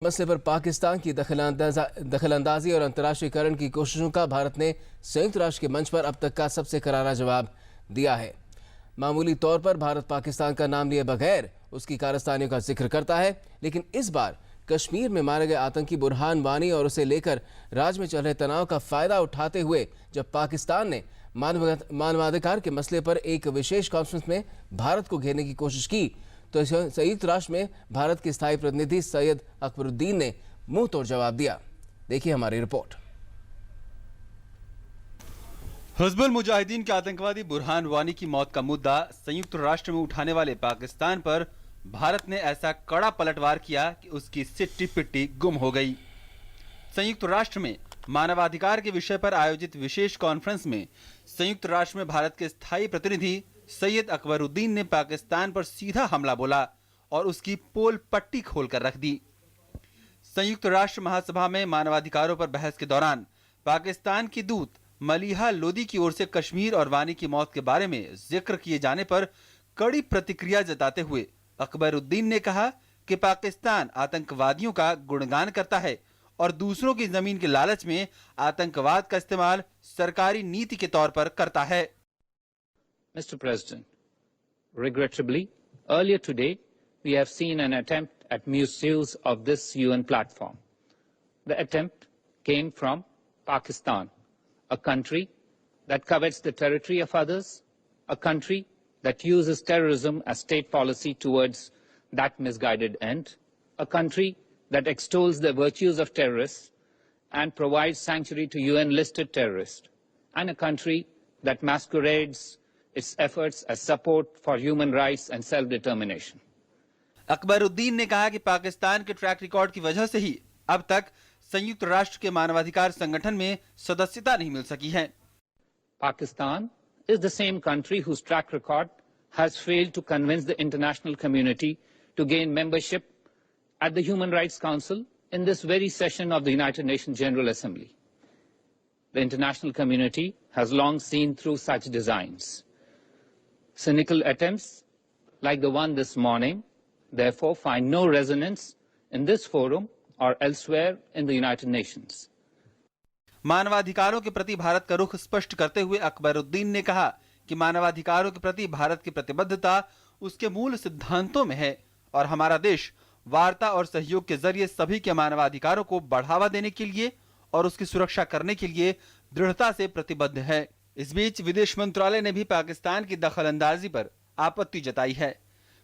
मसले पर पाकिस्तान की दखलंदाजी और अंतर्राष्ट्रीयकरण की कोशिशों का भारत ने संयुक्त राष्ट्र के मंच पर अब तक का सबसे करारा जवाब दिया है। मामूली तौर पर भारत पाकिस्तान का नाम लिए बगैर उसकी कारस्तानियों का जिक्र करता है, लेकिन इस बार कश्मीर में मारे गए आतंकी बुरहान वानी और उसे लेकर राज्य में चल रहे तनाव का फायदा उठाते हुए जब पाकिस्तान ने मानवाधिकार के मसले पर एक विशेष कॉन्फ्रेंस में भारत को घेरने की कोशिश की, तो संयुक्त राष्ट्र में भारत के स्थायी प्रतिनिधि सैयद अकबरुद्दीन ने मुंह तोड़ जवाब दिया। देखिए हमारी रिपोर्ट। हिजबुल मुजाहिदीन के आतंकवादी बुरहान वानी की मौत का मुद्दा संयुक्त राष्ट्र में उठाने वाले पाकिस्तान पर भारत ने ऐसा कड़ा पलटवार किया कि उसकी सिट्टी पिट्टी गुम हो गई। संयुक्त राष्ट्र में मानवाधिकार के विषय पर आयोजित विशेष कॉन्फ्रेंस में संयुक्त राष्ट्र में भारत के स्थायी प्रतिनिधि सैयद अकबरुद्दीन ने पाकिस्तान पर सीधा हमला बोला और उसकी पोल पट्टी खोलकर रख दी। संयुक्त राष्ट्र महासभा में मानवाधिकारों पर बहस के दौरान पाकिस्तान की दूत मलिहा लोदी की ओर से कश्मीर और वानी की मौत के बारे में जिक्र किए जाने पर कड़ी प्रतिक्रिया जताते हुए अकबरुद्दीन ने कहा कि पाकिस्तान आतंकवादियों का गुणगान करता है और दूसरों की जमीन के लालच में आतंकवाद का इस्तेमाल सरकारी नीति के तौर पर करता है। Mr. President, regrettably, earlier today we have seen an attempt at misuse of this UN platform. The attempt came from Pakistan, a country that covets the territory of others, a country that uses terrorism as state policy towards that misguided end, a country that extols the virtues of terrorists and provides sanctuary to UN-listed terrorists, and a country that masquerades its efforts as support for human rights and self-determination. Akbaruddin ने कहा कि पाकिस्तान के track record की वजह से ही अब तक संयुक्त राष्ट्र के मानवाधिकार संगठन में सदस्यता नहीं मिल सकी है। Pakistan is the same country whose track record has failed to convince the international community to gain membership at the Human Rights Council in this very session of the United Nations General Assembly. The international community has long seen through such designs. Cynical attempts like the one this morning, therefore, find no resonance in this forum or elsewhere in the United Nations. मानवाधिकारों के प्रति भारत का रुख स्पष्ट करते हुए अकबरुद्दीन ने कहा कि मानवाधिकारों के प्रति भारत की प्रतिबद्धता उसके मूल सिद्धांतों में है और हमारा देश वार्ता और सहयोग के जरिए सभी के मानवाधिकारों को बढ़ावा देने के लिए और उसकी सुरक्षा करने के लिए दृढ़ता से प्रतिबद्ध है। इस बीच विदेश मंत्रालय ने भी पाकिस्तान की दखलंदाजी पर आपत्ति जताई है।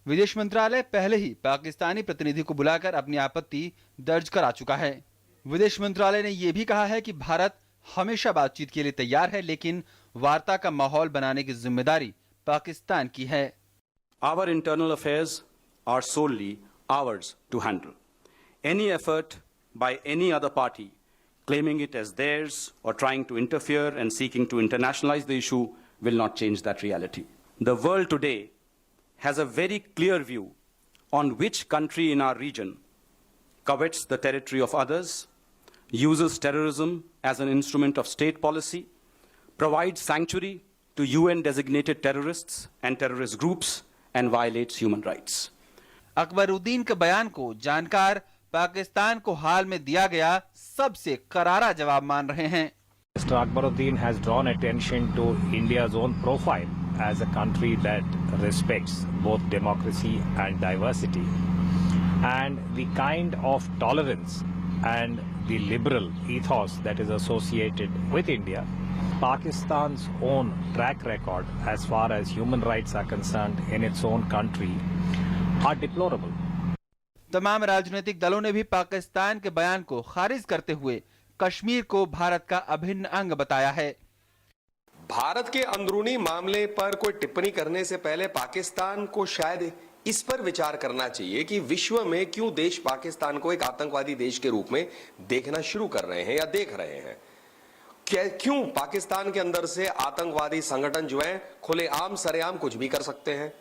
विदेश मंत्रालय पहले ही पाकिस्तानी प्रतिनिधि को बुलाकर अपनी आपत्ति दर्ज करा चुका है। विदेश मंत्रालय ने यह भी कहा है कि भारत हमेशा बातचीत के लिए तैयार है, लेकिन वार्ता का माहौल बनाने की जिम्मेदारी पाकिस्तान की है। Our internal affairs are solely ours to handle. Any effort by any other party claiming it as theirs or trying to interfere and seeking to internationalize the issue will not change that reality. The world today has a very clear view on which country in our region covets the territory of others, uses terrorism as an instrument of state policy, provides sanctuary to UN-designated terrorists and terrorist groups, and violates human rights. Akbaruddin के बयान को जानकार पाकिस्तान को हाल में दिया गया सबसे करारा जवाब मान रहे हैं। Mr. Akbaruddin has drawn attention to India's own profile as a country that respects both democracy and diversity, and the kind of tolerance and the liberal ethos that is associated with India. Pakistan's own track record as far as human rights are concerned in its own country are deplorable. तमाम राजनीतिक दलों ने भी पाकिस्तान के बयान को खारिज करते हुए कश्मीर को भारत का अभिन्न अंग बताया है। भारत के अंदरूनी मामले पर कोई टिप्पणी करने से पहले पाकिस्तान को शायद इस पर विचार करना चाहिए कि विश्व में क्यों देश पाकिस्तान को एक आतंकवादी देश के रूप में देखना शुरू कर रहे हैं या देख रहे हैं। क्यों पाकिस्तान के अंदर से आतंकवादी संगठन जो हैं खुलेआम सरेआम कुछ भी कर सकते हैं,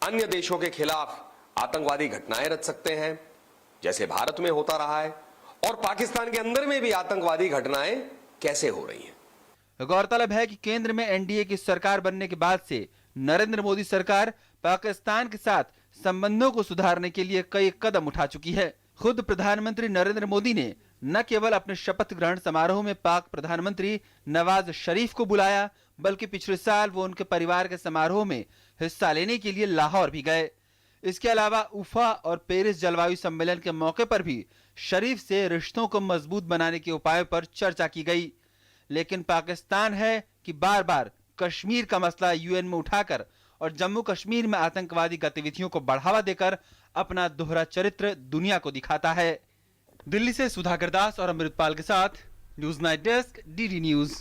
अन्य देशों के खिलाफ आतंकवादी घटनाएं रच सकते हैं जैसे भारत में होता रहा है, और पाकिस्तान के अंदर में भी आतंकवादी घटनाएं कैसे हो रही हैं। गौरतलब है कि केंद्र में एनडीए की सरकार बनने के बाद से नरेंद्र मोदी सरकार पाकिस्तान के साथ संबंधों को सुधारने के लिए कई कदम उठा चुकी है। खुद प्रधानमंत्री नरेंद्र मोदी ने न केवल अपने शपथ ग्रहण समारोह में पाक प्रधानमंत्री नवाज शरीफ को बुलाया, बल्कि पिछले साल वो उनके परिवार के समारोह में हिस्सा लेने के लिए लाहौर भी गए। इसके अलावा उफा और पेरिस जलवायु सम्मेलन के मौके पर भी शरीफ से रिश्तों को मजबूत बनाने के उपायों पर चर्चा की गई। लेकिन पाकिस्तान है कि बार बार कश्मीर का मसला यूएन में उठाकर और जम्मू कश्मीर में आतंकवादी गतिविधियों को बढ़ावा देकर अपना दोहरा चरित्र दुनिया को दिखाता है। दिल्ली से सुधाकर दास और अमृतपाल के साथ news night desk, DD news.